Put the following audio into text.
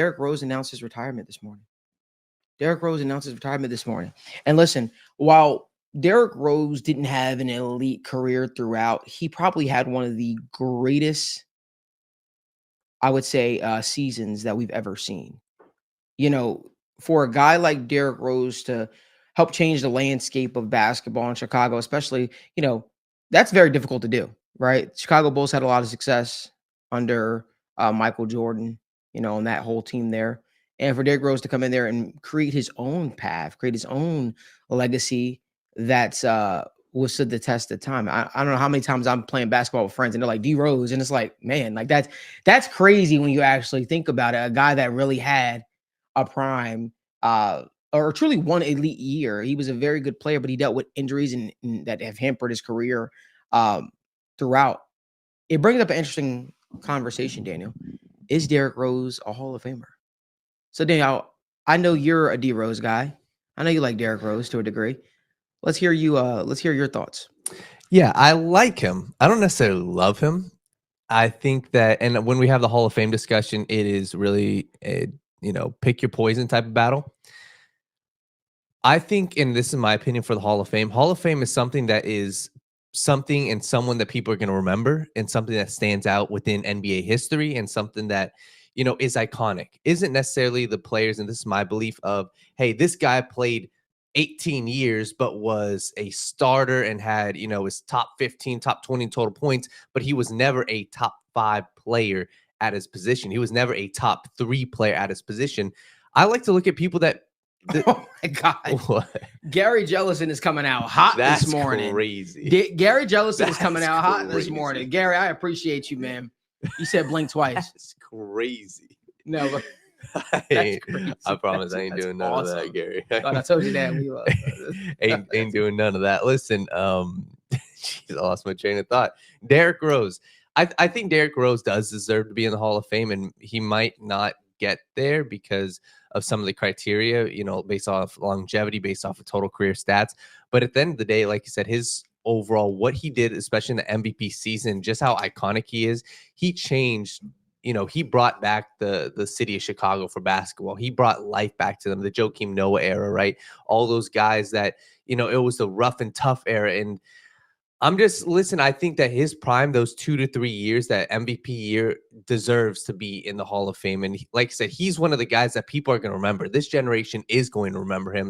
Derrick Rose announced his retirement this morning. Derrick Rose announced his retirement this morning. And listen, while Derrick Rose didn't have an elite career throughout, he probably had one of the greatest, I would say, seasons that we've ever seen. You know, for a guy like Derrick Rose to help change the landscape of basketball in Chicago, especially, that's very difficult to do, right? Chicago Bulls had a lot of success under Michael Jordan, and that whole team there. And for Derrick Rose to come in there and create his own path, create his own legacy that's was stood the test of time. I don't know how many times I'm playing basketball with friends and they're like D Rose, and it's like, man, like that's crazy when you actually think about it. A guy that really had a prime or truly one elite year. He was a very good player, but he dealt with injuries and that have hampered his career throughout. It brings up an interesting conversation, Daniel. Is Derrick Rose a Hall of Famer? So, Daniel, I know you're a D Rose guy. I know you like Derrick Rose to a degree. Let's hear you. Let's hear your thoughts. Yeah, I like him. I don't necessarily love him. I think that, and when we have the Hall of Fame discussion, it is really a, pick your poison type of battle. I think, and this is my opinion for the Hall of Fame is something that is something and someone that people are going to remember, and something that stands out within NBA history, and something that, is iconic. Isn't necessarily the players, and this is my belief of, hey, this guy played 18 years, but was a starter and had, his top 15, top 20 total points, but he was never a top 5 player at his position. He was never a top 3 player at his position. I like to look at people that oh my God. What? Gary Jellison is coming out hot That's this morning. Crazy. Gary Jellison is coming out hot this morning. Gary, I appreciate you, man. You said blink twice. That's crazy. No, but I promise I ain't doing none of that, Gary. God, I told you that. We ain't doing none of that. Listen, geez, I lost my train of thought. Derrick Rose. I think Derrick Rose does deserve to be in the Hall of Fame, and he might not get there because of some of the criteria, based off longevity, based off of total career stats. But at the end of the day, like you said, his overall, what he did, especially in the MVP season, just how iconic he is, he changed. He brought back the city of Chicago for basketball. He brought life back to them, the Joakim Noah era, right? All those guys that, it was the rough and tough era. And I think that his prime, those 2 to 3 years, that MVP year, deserves to be in the Hall of Fame. And like I said, he's one of the guys that people are going to remember. This generation is going to remember him.